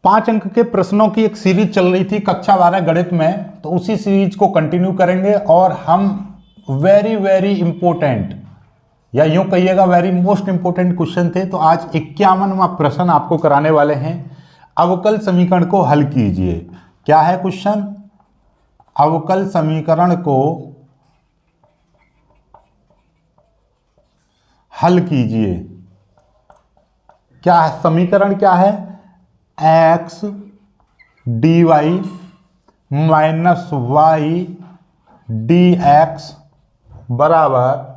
5 अंक के प्रश्नों की एक सीरीज चल रही थी कक्षा 12 गणित में, तो उसी सीरीज को कंटिन्यू करेंगे और हम वेरी वेरी इंपॉर्टेंट या यूं कहिएगा वेरी मोस्ट इंपॉर्टेंट क्वेश्चन थे। तो आज 51वां प्रश्न आपको कराने वाले हैं। अवकल समीकरण को हल कीजिए। क्या है क्वेश्चन? अवकल समीकरण को हल कीजिए। क्या है समीकरण? क्या है? X d y minus y d x बराबर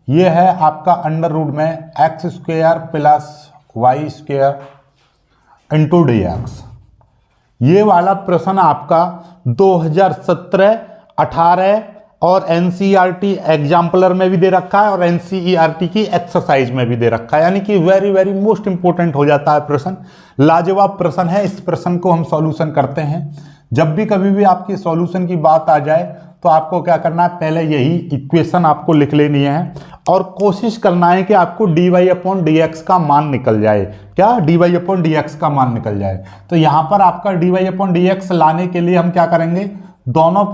ये है आपका अंडर रूट में x square plus y square into d x. ये वाला प्रश्न आपका 2017, 18 और एनसीईआरटी एग्जाम्पलर में भी दे रखा है और एनसीईआरटी की एक्सरसाइज में भी दे रखा है, यानी कि वेरी वेरी मोस्ट इंपॉर्टेंट हो जाता है प्रश्न। लाजवाब प्रश्न है। इस प्रश्न को हम सॉल्यूशन करते हैं। जब भी कभी भी आपकी सॉल्यूशन की बात आ जाए तो आपको क्या करना है, पहले यही इक्वेशन आपको लिख लेनी है और कोशिश करना है कि आपको d Y upon D x का मान निकल जाए। क्या? D Y upon D x का मान निकल जाए। तो यहाँ पर आपका d Y upon D x लाने के लिए हम क्या करेंगे, दोनों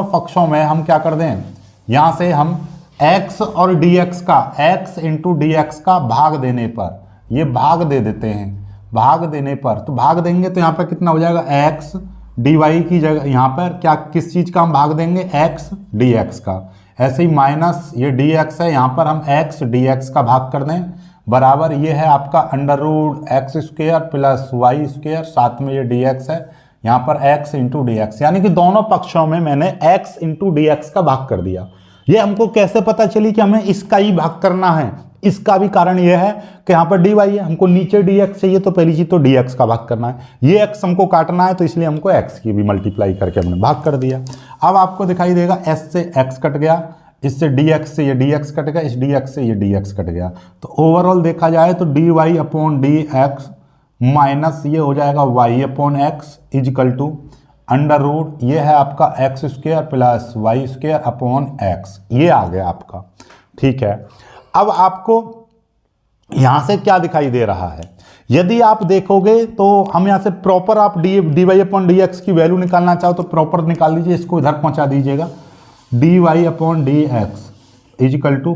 पक्षों में हम क्या कर दें, यहाँ से हम x और dx का x इंटू डी एक्स का भाग देने पर ये भाग दे देते हैं। भाग देने पर तो भाग देंगे तो यहाँ पर कितना हो जाएगा, x डी वाई की जगह यहाँ पर क्या किस चीज़ का हम भाग देंगे, x डी एक्स का। ऐसे ही माइनस ये डी एक्स है, यहाँ पर हम x डी एक्स का भाग कर दें बराबर ये है आपका under root x square plus y square, साथ में ये डी एक्स है, यहाँ पर x इंटू डी एक्स, यानी कि दोनों पक्षों में मैंने x इंटू डी एक्स का भाग कर दिया। ये हमको कैसे पता चली कि हमें इसका ही भाग करना है? इसका भी कारण यह है कि यहाँ पर dy है, हमको नीचे dx चाहिए तो पहली चीज तो dx का भाग करना है। ये x हमको काटना है तो इसलिए हमको x की भी मल्टीप्लाई करके हमने भाग कर दिया। अब आपको दिखाई देगा s से x कट गया, इससे dx से ये dx कट गया, इस dx से ये dx कट गया। तो ओवरऑल देखा जाए तो dy upon D x minus ये हो जाएगा y upon x equal to under root ये है आपका x square plus y square upon x. ये आ गया आपका। ठीक है, अब आपको यहां से क्या दिखाई दे रहा है, यदि आप देखोगे तो हम यहां से प्रॉपर आप d Y upon D x की वैल्यू निकालना चाहो तो प्रॉपर निकाल लीजिए, इसको इधर पहुंचा दीजिएगा। D Y upon D x equal to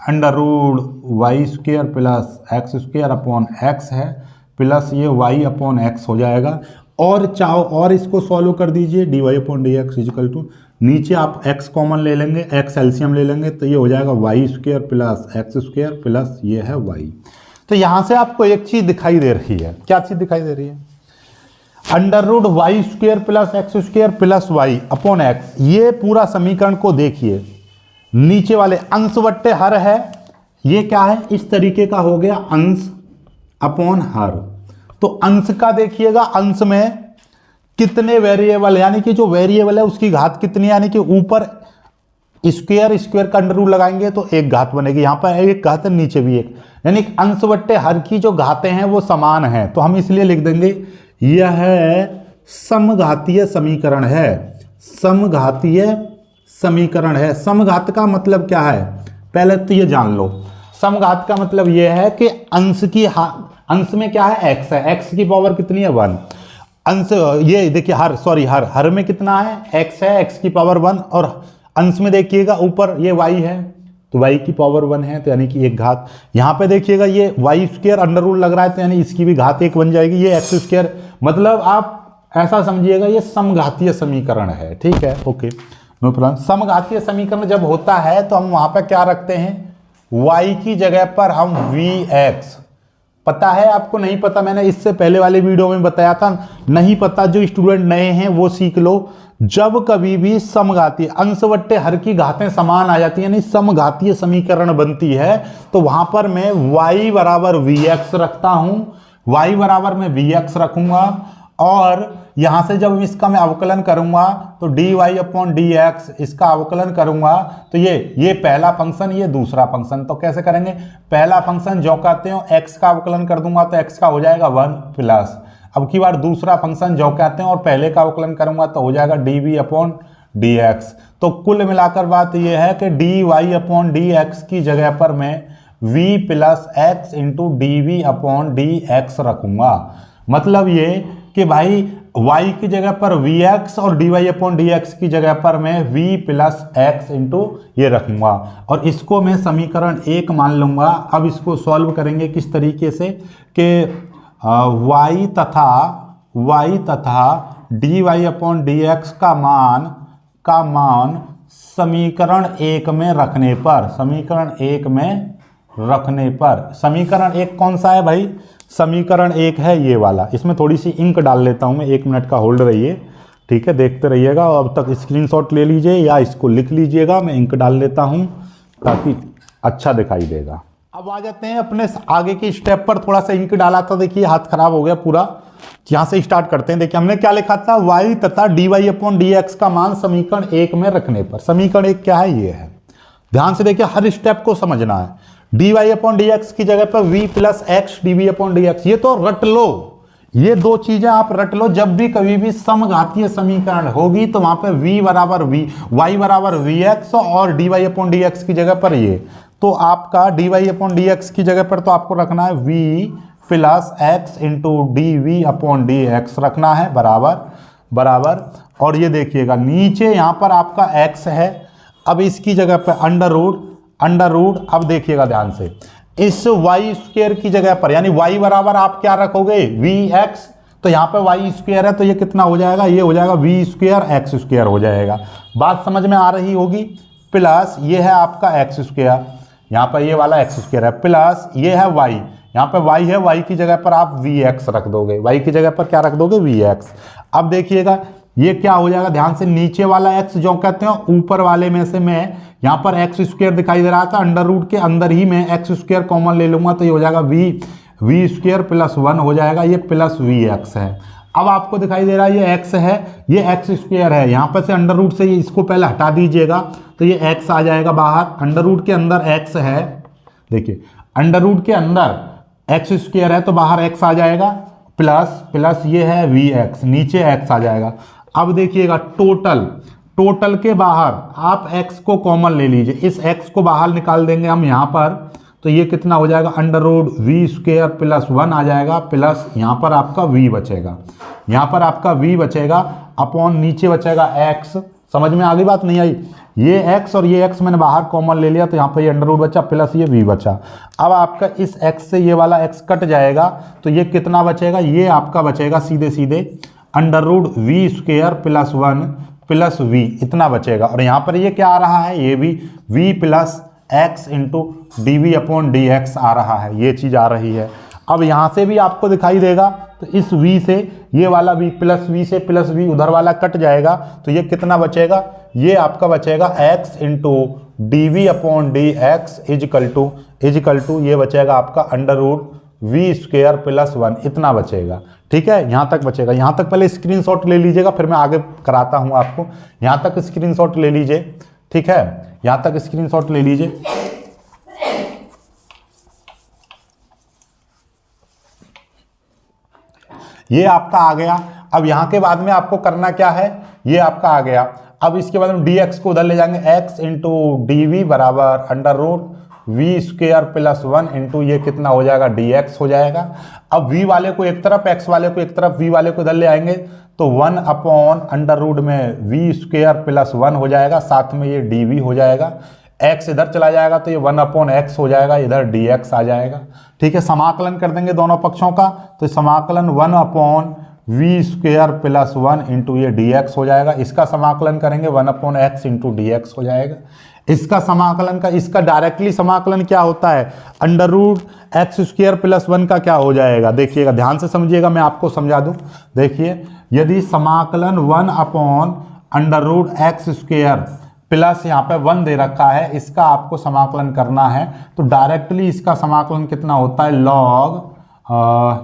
under root y square plus x square upon x है प्लस ये y अपॉन एक्स हो जाएगा। और चाहो और इसको सॉल्व कर दीजिए, d Y upon D x equal to नीचे आप x कॉमन ले लेंगे, x एलसीएम ले लेंगे तो ये हो जाएगा y square plus x square plus ये है y। तो यहाँ से आपको एक चीज़ दिखाई दे रही है। क्या चीज़ दिखाई दे रही है? Under root y square plus x square plus y upon x. ये पूरा समीकरण को देखिए, नीचे वाले अंश बट्टे हर है, ये क्या है इस तरीके का हो गया अंश अपॉन हर। तो अंश का देखिएगा, अंश में कितने वेरिएबल, यानी कि जो वेरिएबल है उसकी घात कितनी है, यानी कि ऊपर स्क्वायर का अंडर रूट लगाएंगे तो एक घात बनेगी, यहाँ पर एक घात है नीचे भी एक, यानी अंश बट्टे हर की जो घातें हैं वो समान हैं। तो हम इसलिए लिख देंगे यह समघातीय समीकरण है। समघातीय समीकरण है। समघात का मतलब क्या है पहले तो ये जान लो। समघात का मतलब यह है कि अंश में क्या है, x है, x की पावर कितनी है 1। अंश ये देखिए हर में कितना है, x है, x की पावर 1, और अंश में देखिएगा ऊपर ये y है तो y की पावर 1 है, तो यानी कि एक घात। यहाँ पे देखिएगा ये वाई स्क्वेयर अंडर रूट लग रहा है तो यानी इसकी भी घात 1 बन जाएगी, ये एक्स स्क्वेयर। मतलब आप ऐसा समझिएगा ये समघातीय समीकरण है। ठीक है, ओके, नो प्रॉब्लम। समघातीय समीकरण जब होता है तो हम वहां पर क्या रखते हैं, y की जगह पर हम vx। पता है आपको? नहीं पता, मैंने इससे पहले वाले वीडियो में बताया था। नहीं पता जो स्टूडेंट नए हैं वो सीख लो। जब कभी भी समघातीय अंश बट्टे हर की घातें समान आ जाती है, यानी समघातीय समीकरण बनती है, तो वहां पर मैं y बराबर vx रखता हूं, y बराबर मैं vx रखूंगा। और यहां से जब इसका मैं अवकलन करूंगा तो D Y upon D x, इसका अवकलन करूंगा तो ये पहला फंक्शन, ये दूसरा फंक्शन। तो कैसे करेंगे, पहला फंक्शन जो कहते हो x का अवकलन कर दूंगा तो x का हो जाएगा 1 प्लस, अब की बार दूसरा फंक्शन जो कहते हैं और पहले का अवकलन करूंगा तो हो जाएगा d v upon D x. तो कुल मिलाकर बात यह है कि d Y upon D x की जगह पर मैं v plus x into d v upon D x रखूंगा। मतलब ये कि भाई y की जगह पर vx और dy/dx की जगह पर मैं v प्लस एक्स इंटू ये रखूंगा और इसको मैं समीकरण 1 मान लूंगा। अब इसको सॉल्व करेंगे किस तरीके से कि y तथा dy/dx का मान समीकरण 1 में रखने पर, समीकरण 1 कौन सा है भाई? समीकरण 1 है ये वाला। इसमें थोड़ी सी इंक डाल लेता हूं मैं, 1 मिनट का होल्ड रहिए, ठीक है, देखते रहिएगा। अब तक स्क्रीनशॉट ले लीजिए या इसको लिख लीजिएगा, मैं इंक डाल लेता हूं ताकि अच्छा दिखाई देगा। अब आ जाते हैं अपने आगे के स्टेप पर। थोड़ा सा इंक डाला था, देखिए हाथ खराब हो गया पूरा। यहां से स्टार्ट करते हैं। देखिए हमने क्या लिखा था, y तथा dy/dx का मान समीकरण 1 में रखने पर। समीकरण 1 क्या है? ये है। ध्यान से देखिए, हर स्टेप को समझना है। dy/dx की जगह पर v प्लस एक्स dv/dx, ये तो रट लो, ये दो चीजें आप रट लो। जब भी कभी भी समघातीय समीकरण होगी तो वहां पे y बराबर vx और dy/dx की जगह पर ये, तो आपका dy/dx की जगह पर तो आपको रखना है v plus x into dv/dx रखना है, बराबर। और ये देखिएगा नीचे यहां पर आपका x है, अब इसकी जगह पर अंडर रूट। अब देखिएगा ध्यान से, इस वाई स्क्वायर की जगह पर, यानी y बराबर आप क्या रखोगे? vx, तो यहाँ पे y स्क्वायर है तो ये कितना हो जाएगा? ये हो जाएगा v स्क्वायर एक्स स्क्वायर हो जाएगा। बात समझ में आ रही होगी। प्लस ये है आपका एक्स स्क्वायर, यहाँ पर ये वाला एक्स स्क्वायर है, प्लस ये है y, यहाँ पे y है, y की जगह पर आप vx रख दोगे, y की जगह पर क्या रख दोगे? vx। अब देखिएगा ये क्या हो जाएगा, ध्यान से, नीचे वाला x जो कहते हैं, ऊपर वाले में से मैं यहाँ पर एक्स स्क्वायर दिखाई दे रहा था, अंडर रूट के अंदर ही मैं एक्स स्क्वायर कॉमन ले लूंगा तो ये हो जाएगा v स्क्वायर प्लस 1 हो जाएगा, ये प्लस vx है। अब आपको दिखाई दे रहा है ये x है, ये एक्स स्क्वायर है, यहाँ पर से अंडर रूट से इसको पहले हटा दीजिएगा तो ये x आ जाएगा बाहर। अंडर रूट के अंदर x है, देखिए अंडर रूट के अंदर एक्स स्क्वायर है तो बाहर x आ जाएगा, प्लस ये है vx, नीचे x आ जाएगा। अब देखिएगा टोटल के बाहर आप x को कॉमन ले लीजिए, इस x को बाहर निकाल देंगे हम यहाँ पर, तो ये कितना हो जाएगा? Under root v square plus 1 आ जाएगा, प्लस यहाँ पर आपका v बचेगा, यहाँ पर आपका v बचेगा, अपॉन नीचे बचेगा x। समझ में आ गई बात? नहीं आई? ये x और ये x मैंने बाहर कॉमन ले लिया तो यहाँ पर ये अंडर रूट बचा, प्लस ये v बचा। अब आपका इस x से ये वाला x कट जाएगा तो ये कितना बचेगा? ये आपका बचेगा सीधे under root v square plus 1 plus v, इतना बचेगा। और यहाँ पर ये क्या आ रहा है? ये भी v plus x into dv/dx आ रहा है, ये चीज़ आ रही है। अब यहाँ से भी आपको दिखाई देगा तो इस v से ये वाला v प्लस v से प्लस v उधर वाला कट जाएगा तो ये कितना बचेगा? ये आपका बचेगा x into dv/dx is equal to ये बचेगा आपका under root v square plus 1, इतना बचेगा। ठीक है, यहाँ तक बचेगा। यहाँ तक पहले स्क्रीनशॉट ले लीजिएगा, फिर मैं आगे कराता हूँ आपको। यहाँ तक स्क्रीनशॉट ले लीजिए, ठीक है, यहाँ तक स्क्रीनशॉट ले लीजिए। ये आपका आ गया। अब यहाँ के बाद में आपको करना क्या है? ये आपका आ गया। अब इसके बाद में dx को उधर ले जाएंगे, x इंटू डी बराबर under root v square plus 1 into ये कितना हो जाएगा? dx हो जाएगा। अब v वाले को एक तरफ, x वाले को एक तरफ, v वाले को इधर ले आएंगे तो 1 अपॉन अंडर रूट में v स्क्वायर प्लस 1 हो जाएगा, साथ में ये dv हो जाएगा। x इधर चला जाएगा तो ये 1 अपॉन x हो जाएगा, इधर dx आ जाएगा। ठीक है, समाकलन कर देंगे दोनों पक्षों का तो समाकलन 1 upon v square plus 1 into ये dx हो जाएगा। इसका समाकलन करेंगे 1 अपॉन x इंटू dx हो जाएगा। इसका समाकलन का, इसका डायरेक्टली समाकलन क्या होता है? Under root x square plus 1 का क्या हो जाएगा? देखिएगा, ध्यान से समझिएगा, मैं आपको समझा दूं। देखिए, यदि समाकलन 1 upon under root x square plus यहाँ पे 1 दे रखा है, इसका आपको समाकलन करना है तो डायरेक्टली इसका समाकलन कितना होता है?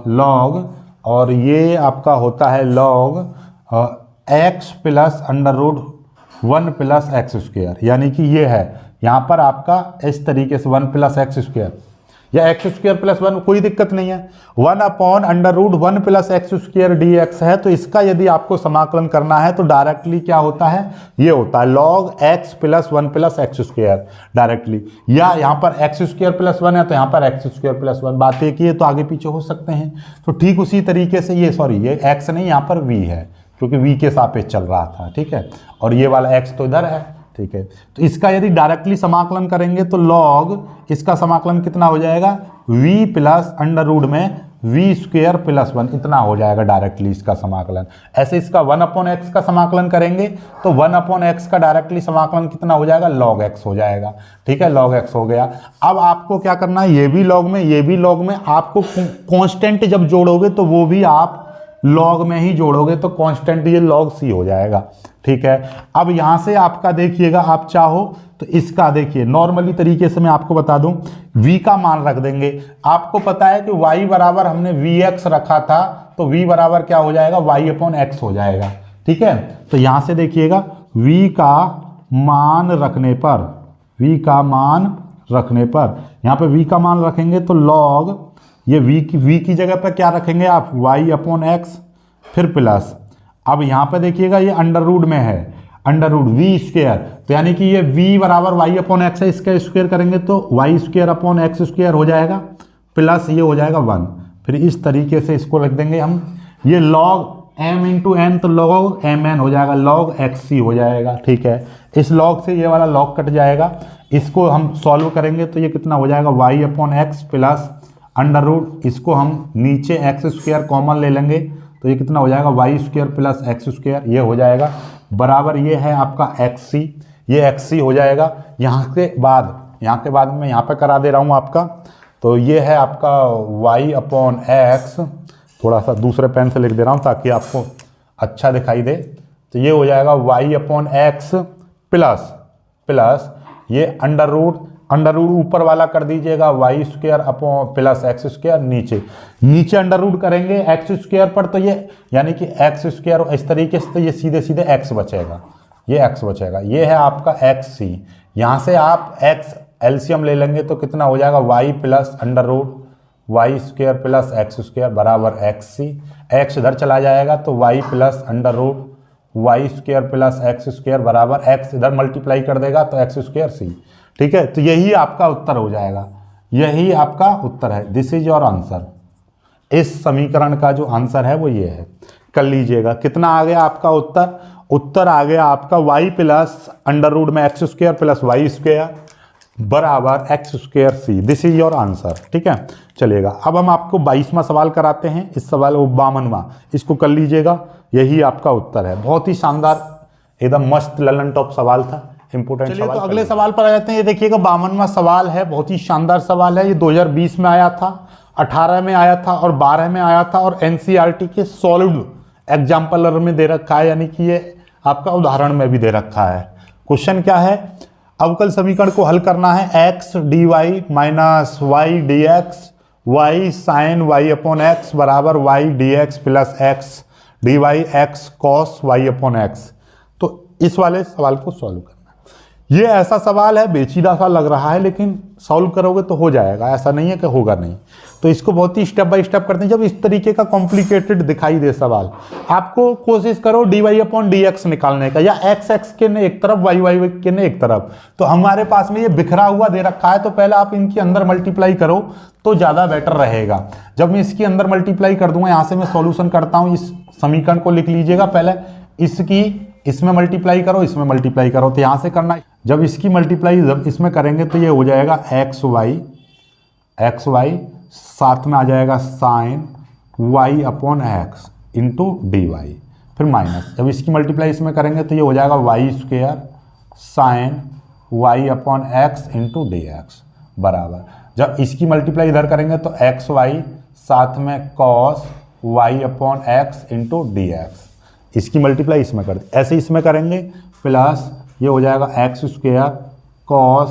लॉग और ये आपका होता है log x plus under root 1 plus x square, यानी कि ये है यहाँ पर आपका इस तरीके से 1 प्लस एक्स स्क्वायर, या एक्स स्क्वायर प्लस 1, कोई दिक्कत नहीं है। 1/√1 plus x square D x है, तो इसका यदि आपको समाकलन करना है तो डायरेक्टली क्या होता है, ये होता है log x plus 1 plus x square directly, या यहाँ पर एक्स स्क्वायर प्लस 1 है तो यहाँ पर एक्स स्क्वायर प्लस 1, बात एक ही है तो आगे पीछे हो सकते हैं। तो ठीक उसी तरीके से ये x नहीं, यहाँ पर v है क्योंकि v के सापेक्ष चल रहा था, ठीक है, और ये वाला x तो इधर है, ठीक है। तो इसका यदि डायरेक्टली समाकलन करेंगे तो log इसका समाकलन कितना हो जाएगा, v प्लस अंडर में v स्क्वायर प्लस 1, इतना हो जाएगा डायरेक्टली इसका समाकलन। ऐसे इसका 1/x का समाकलन करेंगे तो 1/x का डायरेक्टली समाकलन कितना हो जाएगा, log x हो जाएगा, ठीक है, log x हो गया। अब आपको क्या करना है, ये भी log में, ये भी log में, आपको कांस्टेंट जब जोड़ोगे तो वो भी आप log में ही जोड़ोगे, तो कांस्टेंट ये log c हो जाएगा, ठीक है। अब यहां से आपका देखिएगा, आप चाहो तो इसका देखिए नॉर्मली तरीके से मैं आपको बता दूं, v का मान रख देंगे। आपको पता है कि y बराबर हमने vx रखा था, तो v बराबर क्या हो जाएगा, y/x हो जाएगा, ठीक है। तो यहां से देखिएगा v का मान रखने पर, v का मान रखने पर, यहां पे v का मान रखेंगे तो log, ये v की जगह पर क्या रखेंगे आप, y/x, फिर प्लस, अब यहाँ पे देखिएगा ये अंडर में है, अंडर v², तो यानी कि ये v बराबर y/x है, इसका स्क्वायर करेंगे तो y²/x² हो जाएगा, प्लस ये हो जाएगा 1, फिर इस तरीके से इसको रख देंगे हम, ये log m × n, तो log mn हो जाएगा, log xc हो जाएगा, ठीक है। इस log से ये वाला log कट जाएगा, इसको हम सॉल्व करेंगे तो ये कितना हो जाएगा, y/x प्लस अंडर, इसको हम नीचे x² कॉमन ले लेंगे तो ये कितना हो जाएगा, y² प्लस x², ये हो जाएगा बराबर, ये है आपका xc, ये xc हो जाएगा। यहाँ के बाद मैं यहाँ पे करा दे रहा हूँ आपका, तो ये है आपका y/x, थोड़ा सा दूसरे पेन से लिख दे रहा हूँ ताकि आपको अच्छा दिखाई दे, तो ये हो जाएगा y/x प्लस ये अंडर ऊपर वाला कर दीजिएगा, y² प्लस x², नीचे अंडर करेंगे x² पर, तो ये यानी कि x², इस तरीके से तो ये सीधे सीधे x बचेगा, ये x बचेगा, ये है आपका xc। यहाँ से आप x एलसीएम ले लेंगे तो कितना हो जाएगा, y plus under y² plus x² बराबर xc, x इधर चला जाएगा तो y plus under y² plus x² बराबर x इधर मल्टीप्लाई कर देगा तो x² c, ठीक है। तो यही आपका उत्तर हो जाएगा, यही आपका उत्तर है, दिस इज योर आंसर। इस समीकरण का जो आंसर है वो ये है, कर लीजिएगा। कितना आ गया आपका उत्तर आ गया आपका y प्लस अंडर में x² प्लस y² बराबर x² c, this is your answer, ठीक है। चलिएगा, अब हम आपको 22वां सवाल कराते हैं, इस सवाल 52वां, इसको कर लीजिएगा, यही आपका उत्तर है। बहुत ही शानदार, एकदम मस्त ललन टॉप सवाल था, इंपोर्टेंट सवाल। तो अगले सवाल पर आ जाते हैं, ये देखिएगा 52वां सवाल है, बहुत ही शानदार सवाल है। ये 2020 में आया था, 18 में आया था और 12 में आया था, और एनसीईआरटी के सॉल्व्ड एग्जाम्पलर में दे रखा है, यानी कि ये आपका उदाहरण में भी दे रखा है। क्वेश्चन क्या है, अवकल समीकरण को हल करना है, x dy minus y dx y sine y/x बराबर y dx plus x dy x cos y/x। तो इस वाले सवाल को सॉल्व करना है। ये ऐसा सवाल है, पेचीदा सा लग रहा है, लेकिन सॉल्व करोगे तो हो जाएगा, ऐसा नहीं है कि होगा नहीं। तो इसको बहुत ही स्टेप बाय स्टेप करते हैं। जब इस तरीके का कॉम्प्लिकेटेड दिखाई दे सवाल, आपको कोशिश करो dy/dx निकालने का, या x के ने एक तरफ y के ने एक तरफ। तो हमारे पास में ये बिखरा हुआ दे रखा है, तो पहले आप इनके अंदर मल्टीप्लाई करो तो ज़्यादा बेटर रहेगा। जब मैं इसके अंदर मल्टीप्लाई कर दूंगा, यहाँ से मैं सॉल्यूशन करता हूँ, इस समीकरण को लिख लीजिएगा, पहले इसकी इसमें मल्टीप्लाई करो, इसमें मल्टीप्लाई करो, तो यहाँ से करना। जब इसकी मल्टीप्लाई जब इसमें करेंगे तो ये हो जाएगा एक्स वाई साथ में आ जाएगा sine y/x into d y, फिर माइनस। जब इसकी मल्टीप्लाई इसमें करेंगे तो ये हो जाएगा y² sign y/x into d x बराबर। जब इसकी मल्टीप्लाई इधर करेंगे तो xy साथ में cos y/x into d x, इसकी मल्टीप्लाई इसमें कर दी, ऐसे इसमें करेंगे, प्लस ये हो जाएगा x² cos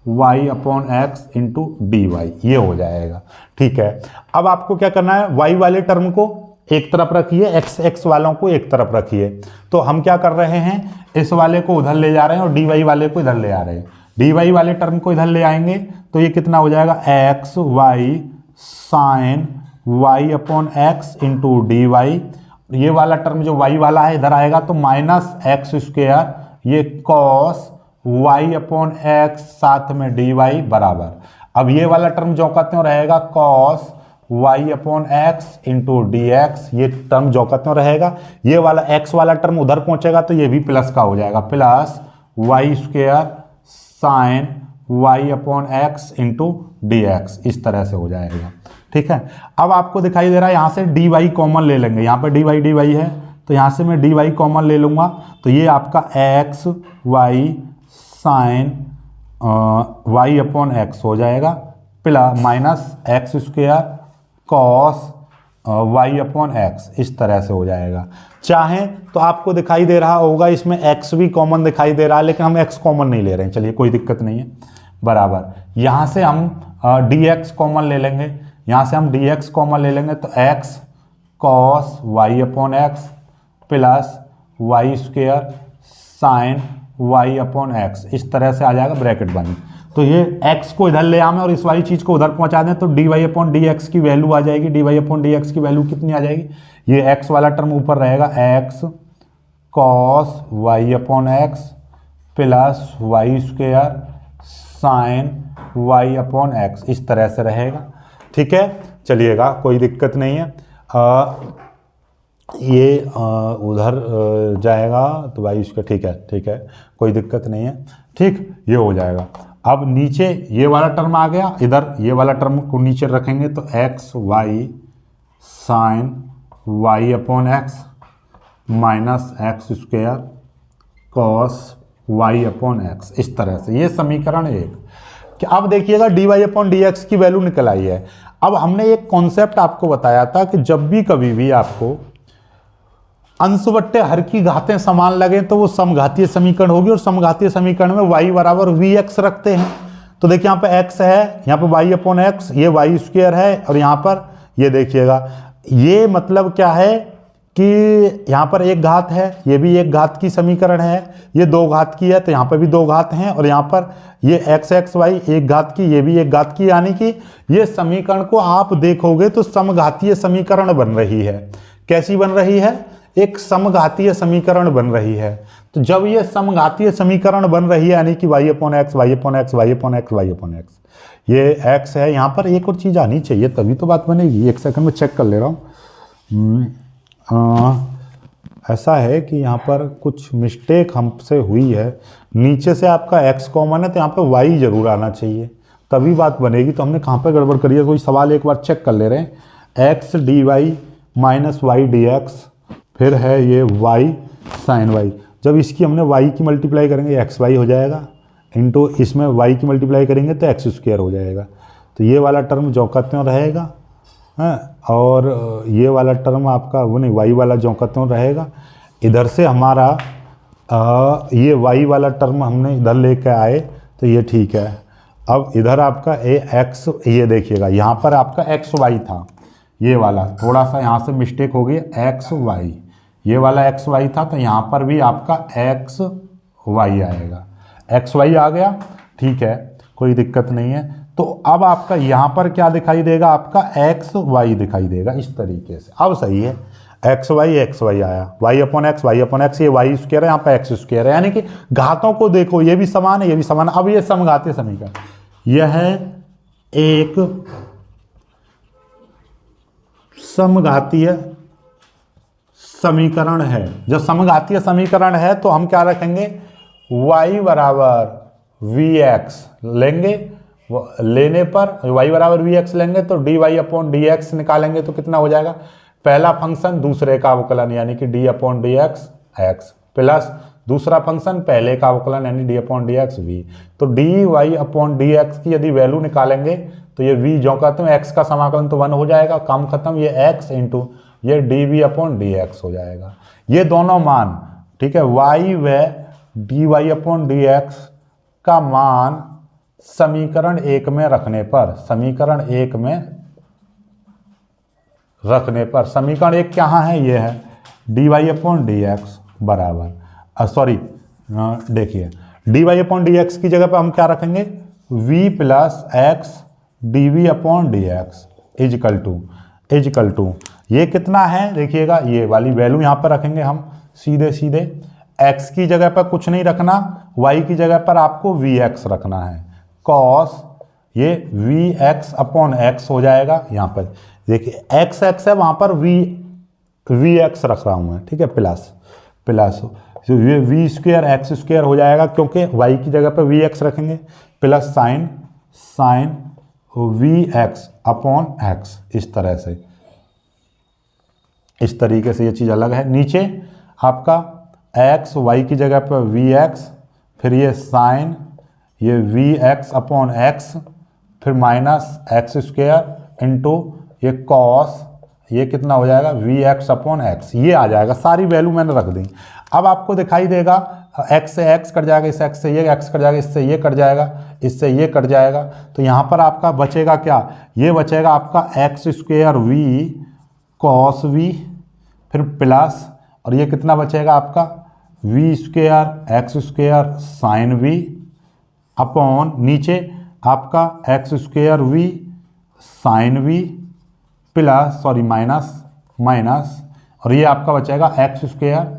y/x into d y, ये हो जाएगा, ठीक है। अब आपको क्या करना है, y वाले टर्म को एक तरफ रखिए, x वालों को एक तरफ रखिए। तो हम क्या कर रहे हैं, इस वाले को उधर ले जा रहे हैं और dy वाले को इधर ले आ रहे हैं। डी वाई वाले टर्म को इधर ले आएंगे तो ये कितना हो जाएगा, x y sine y upon x into d y. ये वाला टर्म जो वाई वाला है इधर आएगा तो माइनस एक्स स्क्वायर, ये कॉस वाई अपॉन एक्स साथ में डी वाई बराबर। अब ये वाला टर्म जो कहते हैं रहेगा cos y upon x into d x, ये टर्म जो कहते हैं रहेगा। ये वाला एक्स वाला टर्म उधर पहुंचेगा तो ये भी प्लस का हो जाएगा, plus y square sine y upon x into d x, इस तरह से हो जाएगा। ठीक है, अब आपको दिखाई दे रहा है यहाँ से डी वाई कॉमन ले लेंगे, यहाँ पर डी वाई है तो यहाँ से मैं डी वाई कॉमन ले लूँगा तो ये आपका x y sine y upon x हो जाएगा, plus minus x square cos y upon x, इस तरह से हो जाएगा। चाहें तो आपको दिखाई दे रहा होगा इसमें एक्स भी कॉमन दिखाई दे रहा है, लेकिन हम एक्स कॉमन नहीं ले रहे हैं, चलिए कोई दिक्कत नहीं है, बराबर। यहाँ से हम डी एक्स कॉमन ले लेंगे, यहाँ से हम डी एक्स कॉमन ले लेंगे तो x cos y upon x plus y square sine y upon x, इस तरह से आ जाएगा, ब्रैकेट बंद। तो ये x को इधर ले आए और इस वाली चीज़ को उधर पहुंचा दें तो D Y upon D x की वैल्यू आ जाएगी। D Y upon D x की वैल्यू कितनी आ जाएगी, ये x वाला टर्म ऊपर रहेगा, x cos y upon x plus y square sine y upon x, इस तरह से रहेगा। ठीक है, चलिएगा कोई दिक्कत नहीं है। ये उधर जाएगा तो वाई उसका, ठीक है कोई दिक्कत नहीं है। ठीक, ये हो जाएगा। अब नीचे ये वाला टर्म आ गया, इधर ये वाला टर्म को नीचे रखेंगे तो x y sine y upon x minus x square cos y upon x, इस तरह से, ये समीकरण 1। कि अब देखिएगा d Y upon D x की वैल्यू निकल आई है। अब हमने एक कॉन्सेप्ट आपको बताया था कि जब भी कभी भी आपको अंश बट्टे हर की घातें समान लगे तो वो समघातीय समीकरण होगी, और समघातीय समीकरण में y बराबर वी एक्स रखते हैं। तो देखिए यहाँ पे x है, यहाँ पे y अपॉन एक्स, ये वाई स्क्वायर है, और यहाँ पर ये देखिएगा, ये मतलब क्या है कि यहाँ पर एक घात है, ये भी एक घात की समीकरण है, ये 2 घात की है तो यहाँ पर भी 2 घात हैं, और यहाँ पर ये x एक्स वाई एक घात की, ये भी एक घात की, यानी कि ये समीकरण को आप देखोगे तो समघातीय समीकरण बन रही है। कैसी बन रही है, एक समघातीय समीकरण बन रही है। तो जब ये समघातीय समीकरण बन रही है यानी कि y upon x y upon x y upon x y upon x, ये x है, यहाँ पर एक और चीज़ आनी चाहिए तभी तो बात बनेगी। एक सेकंड में चेक कर ले रहा हूँ। ऐसा है कि यहाँ पर कुछ मिस्टेक हमसे हुई है, नीचे से आपका x कॉमन है तो यहाँ पर y जरूर आना चाहिए तभी बात बनेगी। तो हमने कहाँ पर गड़बड़ करी है, कोई सवाल एक बार चेक कर ले रहे हैं। X d y minus y d x, फिर है ये y साइन y, जब इसकी हमने y की मल्टीप्लाई करेंगे एक्स वाई हो जाएगा, इंटू इसमें y की मल्टीप्लाई करेंगे तो एक्स स्क्वायर हो जाएगा। तो ये वाला टर्म जौकत्यों रहेगा, हाँ, और ये वाला टर्म आपका वो नहीं, y वाला जौकत्यों रहेगा। इधर से हमारा ये y वाला टर्म हमने इधर लेके आए तो ये ठीक है। अब इधर आपका x, ये देखिएगा यहाँ पर आपका एक्स वाई था, ये वाला थोड़ा सा यहाँ से मिस्टेक हो गई, एक्स वाई, ये वाला एक्स वाई था तो यहाँ पर भी आपका एक्स वाई आएगा, एक्स वाई आ गया। ठीक है, कोई दिक्कत नहीं है। तो अब आपका यहाँ पर क्या दिखाई देगा, आपका एक्स वाई दिखाई देगा इस तरीके से। अब सही है, एक्स वाई आया, वाई अपॉन एक्स, ये वाई स्क्वायर है, यहाँ पर एक्स स्क्वायर है, यानी कि घातों को देखो ये भी समान है, ये भी समान है। अब ये समघातीय समीकरण, यह है एक समघातीय समीकरण है। जब समघातीय समीकरण है तो हम क्या रखेंगे, y बराबर वी एक्स लेंगे, लेने पर y बराबर वी एक्स लेंगे तो D Y upon D x निकालेंगे तो कितना हो जाएगा, पहला फंक्शन दूसरे का अवकलन यानी कि D upon D X X, प्लस दूसरा फंक्शन पहले का अवकलन यानी D upon D X V. तो D Y upon D x की यदि वैल्यू निकालेंगे तो ये v जो कहते हैं x का समाकलन तो 1 हो जाएगा, काम खत्म, ये x इंटू ये d v upon D x हो जाएगा। ये दोनों मान, ठीक है, y व d Y upon D x का मान समीकरण 1 में रखने पर, समीकरण 1 में रखने पर, समीकरण 1 कहाँ है, ये है d Y upon D x बराबर, सॉरी देखिए d Y upon D x की जगह पर हम क्या रखेंगे, v plus x d v upon D x equal to ये कितना है देखिएगा, ये वाली वैल्यू यहाँ पर रखेंगे हम सीधे सीधे। x की जगह पर कुछ नहीं रखना, y की जगह पर आपको vx रखना है। cos ये vx अपॉन x हो जाएगा। यहाँ पर देखिए x है, वहाँ पर vx रख रहा हूँ मैं, ठीक है, प्लस तो ये वी स्क्वेयर एक्स स्क्वेयर हो जाएगा, क्योंकि y की जगह पर vx रखेंगे, plus sign vx upon x। इस तरीके से ये चीज़ अलग है। नीचे आपका x y की जगह पर vx, फिर ये साइन ये vx अपॉन x, फिर माइनस एक्स स्क्वेयर इंटू ये कॉस, ये कितना हो जाएगा vx अपॉन x, ये आ जाएगा। सारी वैल्यू मैंने रख दी। अब आपको दिखाई देगा x से x कट जाएगा, इस x से ये x कट जाएगा, इससे ये कट जाएगा, इससे ये कट जाएगा, तो यहाँ पर आपका बचेगा क्या, ये बचेगा आपका x square v cos v, फिर प्लस, और ये कितना बचेगा आपका v square x square sine v upon नीचे आपका x square v sine v plus minus, और ये आपका बचेगा एक्स स्क्वेयर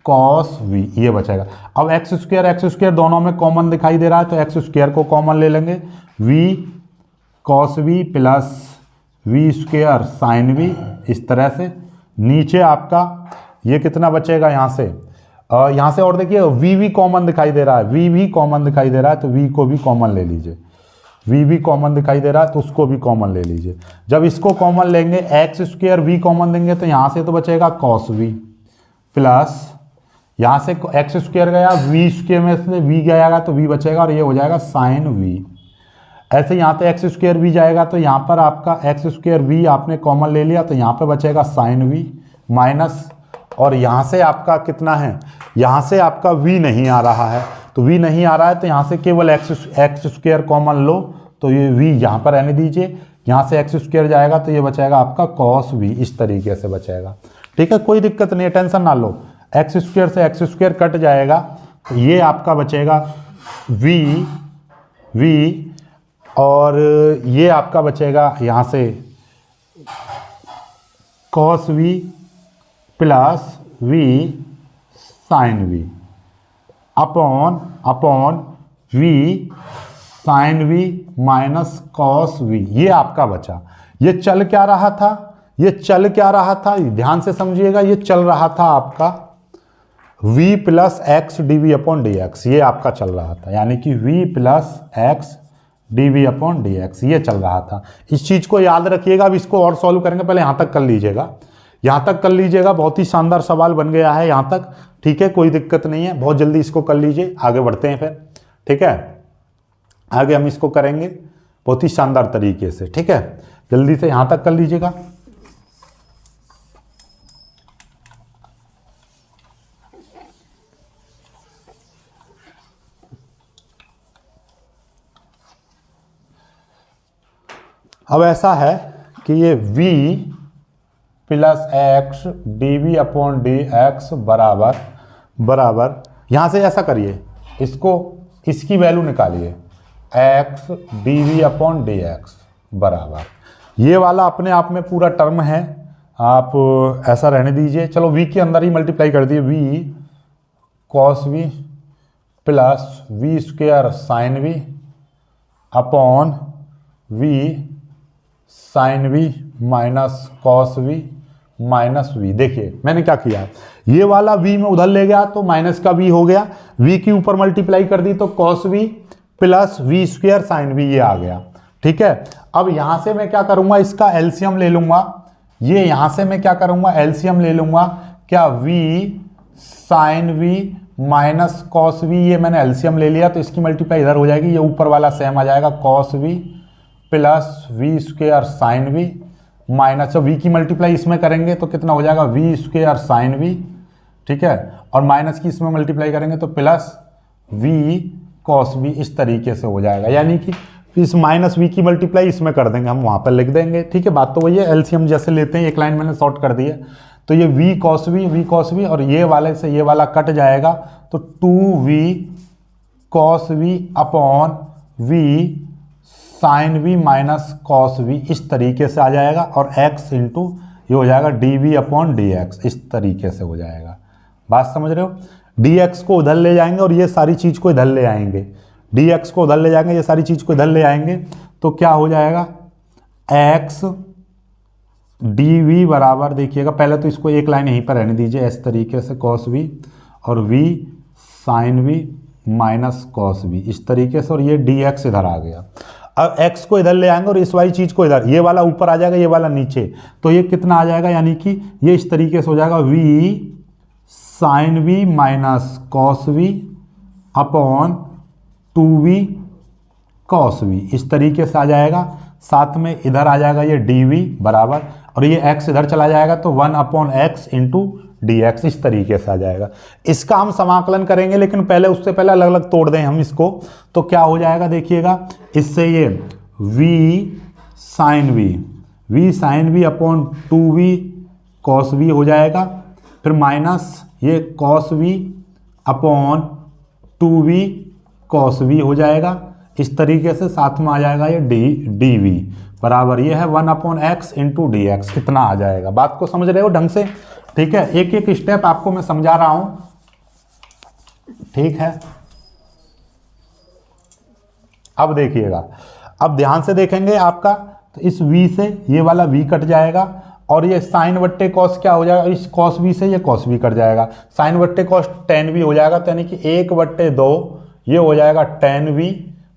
कॉस v, ये बचेगा। अब एक्स स्क्वेयर दोनों में कॉमन दिखाई दे रहा है, तो एक्स स्क्वेयर को कॉमन ले लेंगे, v cos v plus v square sine v, इस तरह से। नीचे आपका ये कितना बचेगा यहाँ से और देखिए v कॉमन दिखाई दे रहा है, v कॉमन दिखाई दे रहा है, तो v को भी कॉमन ले लीजिए। v कॉमन दिखाई दे रहा है तो उसको भी कॉमन ले लीजिए। जब इसको कॉमन लेंगे, एक्स स्क्वेयर v कॉमन देंगे, तो यहाँ से तो बचेगा कॉस v प्लस, यहाँ से एक्स स्क्वेयर गया, v स्क्वेयर में से v गया तो v बचेगा, और ये हो जाएगा साइन v। ऐसे यहाँ पे एक्स स्क्वेयर v जाएगा, तो यहाँ पर आपका एक्स स्क्वेयर v आपने कॉमन ले लिया, तो यहाँ पे बचेगा साइन v माइनस, और यहाँ से आपका कितना है, यहाँ से आपका v नहीं आ रहा है, तो v नहीं आ रहा है तो यहाँ से केवल एक्स स्क्वेयर कॉमन लो, तो ये v यहाँ पर रहने दीजिए। यहाँ से एक्स स्क्वेयर जाएगा तो ये बचेगा आपका कॉस v, इस तरीके से बचेगा। ठीक है, कोई दिक्कत नहीं है, टेंशन ना लो। एक्स स्क्वेयर से एक्स स्क्वेयर कट जाएगा, तो ये आपका बचेगा v, और ये आपका बचेगा यहाँ से cos v plus v sine v upon v sine v minus cos v, ये आपका बचा। ये चल क्या रहा था, ध्यान से समझिएगा, ये चल रहा था आपका v plus x d v upon D x, ये आपका चल रहा था, यानी कि v plus x d v upon D x, ये चल रहा था। इस चीज़ को याद रखिएगा। अब इसको और सॉल्व करेंगे, पहले यहाँ तक कर लीजिएगा, बहुत ही शानदार सवाल बन गया है यहाँ तक। ठीक है, कोई दिक्कत नहीं है, बहुत जल्दी इसको कर लीजिए, आगे बढ़ते हैं फिर। ठीक है, आगे हम इसको करेंगे बहुत ही शानदार तरीके से। ठीक है, जल्दी से यहाँ तक कर लीजिएगा। अब ऐसा है कि ये v plus x d v upon D x बराबर यहाँ से ऐसा करिए, इसकी वैल्यू निकालिए, x d v upon D x बराबर, ये वाला अपने आप में पूरा टर्म है, आप ऐसा रहने दीजिए। चलो v के अंदर ही मल्टीप्लाई कर दिए, v cos v plus v square sine v upon v sine v minus cos v minus v। देखिए मैंने क्या किया, ये वाला v में उधर ले गया तो माइनस का v हो गया, v के ऊपर मल्टीप्लाई कर दी तो cos v plus v square sine v, ये आ गया। ठीक है, अब यहाँ से मैं क्या करूँगा, इसका एलसीएम ले लूँगा, ये यहाँ से मैं क्या करूँगा, एलसीएम ले लूँगा, क्या v sine v minus cos v, ये मैंने एलसीएम ले लिया तो इसकी मल्टीप्लाई इधर हो जाएगी, ये ऊपर वाला सेम आ जाएगा, cos v plus v square sine v minus v की मल्टीप्लाई इसमें करेंगे तो कितना हो जाएगा, v स्क्वेयर साइन v। ठीक है, और माइनस की इसमें मल्टीप्लाई करेंगे तो प्लस v कॉस v, इस तरीके से हो जाएगा। यानी कि इस माइनस v की मल्टीप्लाई इसमें कर देंगे, हम वहाँ पर लिख देंगे। ठीक है, बात तो वही है, एलसीएम जैसे लेते हैं, एक लाइन मैंने शॉर्ट कर दी है, तो ये v कॉस v और ये वाले से ये वाला कट जाएगा तो 2v cos v upon v sine v minus cos v, इस तरीके से आ जाएगा। और x इंटू ये हो जाएगा d v upon D x, इस तरीके से हो जाएगा। बात समझ रहे हो? डी एक्स को उधर ले जाएंगे और ये सारी चीज़ को इधर ले आएंगे, डी एक्स को उधर ले जाएंगे, ये सारी चीज़ को इधर ले आएंगे, तो क्या हो जाएगा x डी वी बराबर, देखिएगा पहले तो इसको एक लाइन यहीं पर रहने दीजिए इस तरीके से, कॉस वी और v sine v minus cos v, इस तरीके से, और ये डी एक्स इधर आ गया। अब x को इधर ले आएंगे और इस वाली चीज़ को इधर, ये वाला ऊपर आ जाएगा, ये वाला नीचे, तो ये कितना आ जाएगा, यानी कि ये इस तरीके से हो जाएगा v sine v minus cos v upon 2v cos v, इस तरीके से आ जाएगा। साथ में इधर आ जाएगा ये dv बराबर, और ये x इधर चला जाएगा तो 1 upon x into d x, इस तरीके से आ जाएगा। इसका हम समाकलन करेंगे, लेकिन पहले उससे पहले अलग अलग तोड़ दें हम इसको, तो क्या हो जाएगा देखिएगा, इससे ये v sine v upon 2v cos v हो जाएगा, फिर माइनस ये cos v upon 2v cos v हो जाएगा, इस तरीके से। साथ में आ जाएगा ये डी वी बराबर, ये है 1 upon x into d x, इतना आ जाएगा। बात को समझ रहे हो ढंग से? ठीक है, एक एक स्टेप आपको मैं समझा रहा हूं, ठीक है। अब देखिएगा, अब ध्यान से देखेंगे आपका, तो इस v से ये वाला v कट जाएगा, और ये साइन वट्टे कॉस क्या हो जाएगा, इस कॉस v से ये कॉस v कट जाएगा, साइन वट्टे कॉस टेन v हो जाएगा, तो यानी कि 1/2 ये हो जाएगा टेन v,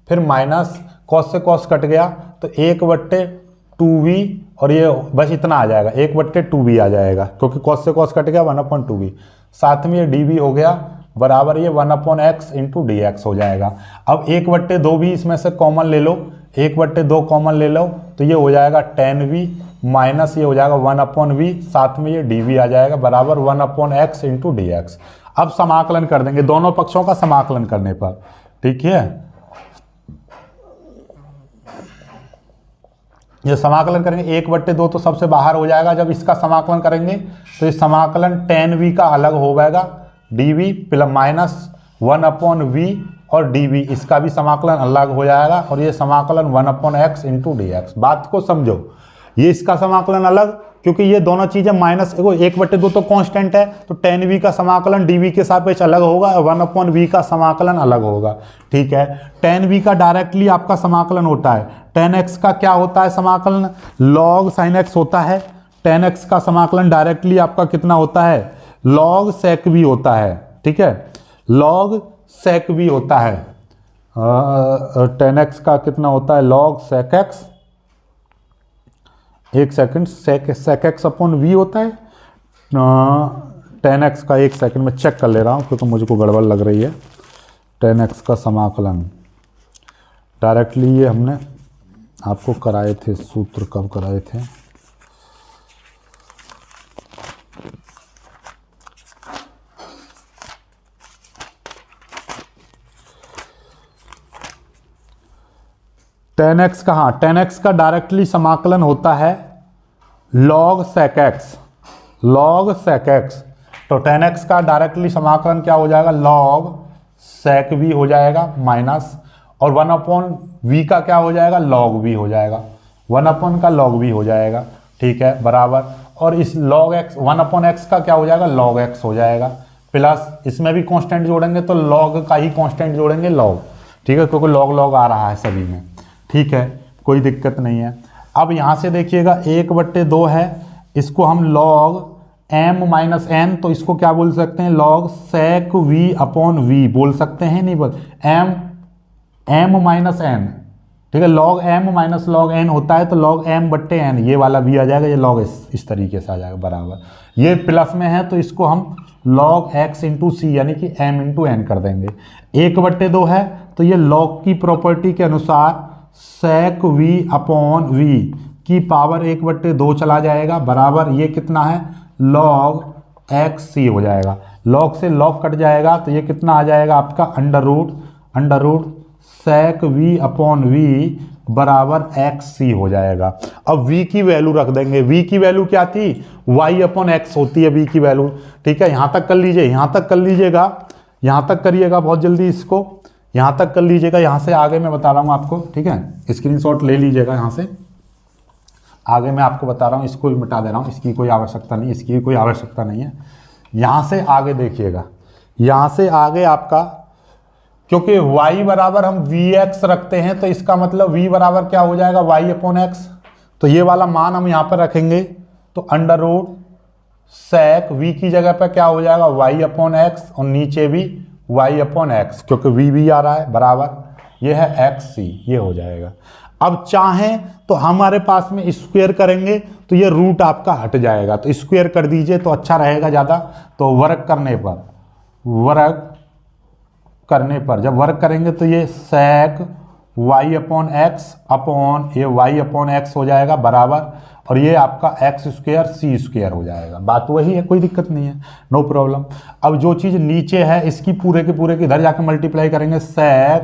फिर माइनस कॉस से कॉस कट गया तो 1/2v, और ये बस इतना आ जाएगा, 1/2v आ जाएगा, क्योंकि कॉस से कॉस कट गया 1/2v। साथ में ये dv हो गया बराबर, ये 1 upon x into d x हो जाएगा। अब 1/2 भी इसमें से कॉमन ले लो, 1/2 कॉमन ले लो, तो ये हो जाएगा 10v माइनस ये हो जाएगा 1 अपॉन वी, साथ में ये dv आ जाएगा बराबर 1 upon x into d x. अब समाकलन कर देंगे दोनों पक्षों का समाकलन करने पर, ठीक है। ये समाकलन करेंगे 1/2 तो सबसे बाहर हो जाएगा, जब इसका समाकलन करेंगे तो ये समाकलन 10v का अलग हो जाएगा, dv plus minus 1 upon v, और dv इसका भी समाकलन अलग हो जाएगा, और ये समाकलन 1 upon x into d x. बात को समझो, ये इसका समाकलन अलग, क्योंकि ये दोनों चीज़ें माइनस 1/2 तो कांस्टेंट है, तो 10v का समाकलन dv के सापेक्ष अलग होगा, 1 अपॉन वी का समाकलन अलग होगा, ठीक है। 10v का डायरेक्टली आपका समाकलन होता है, 10x का क्या होता है समाकलन, log sin x होता है, 10x का समाकलन डायरेक्टली आपका कितना होता है, log sec v होता है, ठीक है, log sec v होता है। 10x का कितना होता है, log sec x, एक second, sec x upon v होता है, 10x का, एक सेकंड में चेक कर ले रहा हूँ क्योंकि मुझको गड़बड़ लग रही है। 10x का समाकलन डायरेक्टली ये हमने आपको कराए थे, सूत्र कब कराए थे, टेन एक्स का, हाँ 10x का डायरेक्टली समाकलन होता है log sec x, log sec x, तो 10x का डायरेक्टली समाकलन क्या हो जाएगा, log sec v हो जाएगा माइनस, और 1 अपॉन v का क्या हो जाएगा, log v हो जाएगा, 1 अपॉन का log v हो जाएगा, ठीक है, बराबर, और इस log x 1 अपॉन x का क्या हो जाएगा, log x हो जाएगा, प्लस इसमें भी कांस्टेंट जोड़ेंगे तो log का ही कांस्टेंट जोड़ेंगे log, ठीक है, क्योंकि log आ रहा है सभी में, ठीक है, कोई दिक्कत नहीं है। अब यहाँ से देखिएगा 1/2 है, इसको हम log m माइनस n, तो इसको क्या बोल सकते हैं, log sec v upon v बोल सकते हैं, नहीं बोल, m माइनस n, ठीक है, log m minus log n होता है, तो log m/n ये वाला v आ जाएगा, ये log इस तरीके से आ जाएगा बराबर, ये प्लस में है तो इसको हम log x इंटू सी यानी कि m इंटू n कर देंगे। 1/2 है तो ये log की प्रॉपर्टी के अनुसार sec v अपॉन v की पावर 1/2 चला जाएगा बराबर, ये कितना है, log x c हो जाएगा, log से log कट जाएगा तो ये कितना आ जाएगा आपका under root sec v upon v बराबर xc हो जाएगा। अब v की वैल्यू रख देंगे, v की वैल्यू क्या थी, y अपॉन x होती है v की वैल्यू, ठीक है, यहाँ तक कर लीजिए, यहाँ तक कर लीजिएगा, यहाँ तक करिएगा बहुत जल्दी इसको, यहाँ तक कर लीजिएगा, यहाँ से आगे मैं बता रहा हूँ आपको, ठीक है। स्क्रीनशॉट ले लीजिएगा यहाँ से, आगे मैं आपको बता रहा हूँ, इसको मिटा दे रहा हूँ, इसकी कोई आवश्यकता नहीं, इसकी कोई आवश्यकता नहीं है। यहाँ से आगे देखिएगा, यहाँ से आगे आपका, क्योंकि y बराबर हम vx रखते हैं तो इसका मतलब v बराबर क्या हो जाएगा, y अपॉन x। तो ये वाला मान हम यहाँ पर रखेंगे तो अंडर रूट sec v की जगह पर क्या हो जाएगा, y अपॉन x, और नीचे भी y अपॉन x, क्योंकि v भी आ रहा है बराबर, ये है xc, ये हो जाएगा। अब चाहें तो हमारे पास में स्क्वायर करेंगे तो ये रूट आपका हट जाएगा, तो स्क्वायर कर दीजिए तो अच्छा रहेगा ज़्यादा। तो वर्क करने पर जब वर्क करेंगे तो ये sec y upon x upon ये y अपॉन एक्स हो जाएगा बराबर, और ये आपका एक्स स्क्वायर सी स्क्वायर हो जाएगा। बात वही है, कोई दिक्कत नहीं है, नो प्रॉब्लम। अब जो चीज़ नीचे है इसकी पूरे के पूरे इधर जाकर मल्टीप्लाई करेंगे, sec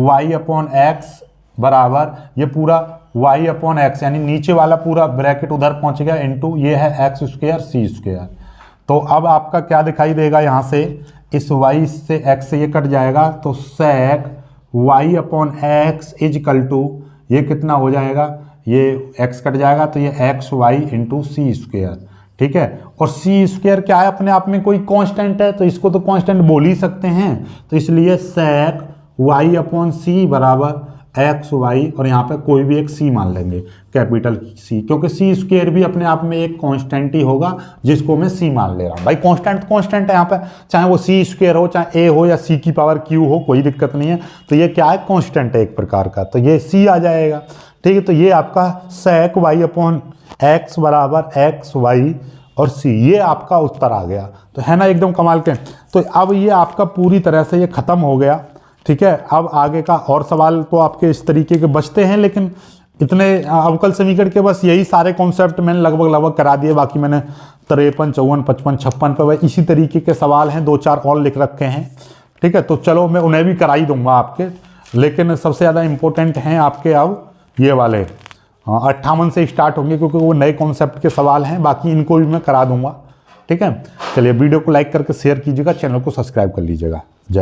y अपॉन एक्स बराबर ये पूरा y अपॉन एक्स, यानी नीचे वाला पूरा ब्रैकेट उधर पहुंच गया, इनटू ये है एक्स स्क्वायर सी स्क्वायर। तो अब आपका क्या दिखाई देगा, यहाँ से इस y से x से ये कट जाएगा, तो sec y upon x equal to ये कितना हो जाएगा, ये x कट जाएगा तो ये एक्स वाई इंटू सी स्क्वायर, ठीक है। और सी स्क्वायर क्या है, अपने आप में कोई कांस्टेंट है तो इसको तो कांस्टेंट बोल ही सकते हैं, तो इसलिए sec y अपॉन सी बराबर एक्स वाई, और यहाँ पे कोई भी एक सी मान लेंगे, कैपिटल सी, क्योंकि सी स्क्वायर भी अपने आप में एक कांस्टेंट ही होगा जिसको मैं सी मान ले रहा हूँ। भाई कांस्टेंट है यहाँ पे, चाहे वो सी स्क्वायर हो, चाहे ए हो, या सी की पावर क्यू हो, कोई दिक्कत नहीं है। तो ये क्या है, कांस्टेंट है एक प्रकार का, तो ये सी आ जाएगा, ठीक है। तो ये आपका sec y अपॉन एक्स बराबर एक्स वाई और सी, ये आपका उत्तर आ गया। तो है ना एकदम कमाल के। तो अब ये आपका पूरी तरह से ये खत्म हो गया, ठीक है। अब आगे का और सवाल तो आपके इस तरीके के बचते हैं, लेकिन इतने अवकल समीकरण के बस यही सारे कॉन्सेप्ट मैंने लगभग करा दिए। बाकी मैंने 53, 54, 55, 56 पे इसी तरीके के सवाल हैं, 2-4 और लिख रखे हैं, ठीक है। तो चलो मैं उन्हें भी करा ही दूंगा आपके, लेकिन सबसे ज़्यादा इम्पोर्टेंट हैं आपके अब ये वाले 58 से स्टार्ट होंगे, क्योंकि वो नए कॉन्सेप्ट के सवाल हैं। बाकी इनको भी मैं करा दूंगा, ठीक है। चलिए वीडियो को लाइक करके शेयर कीजिएगा, चैनल को सब्सक्राइब कर लीजिएगा। जय।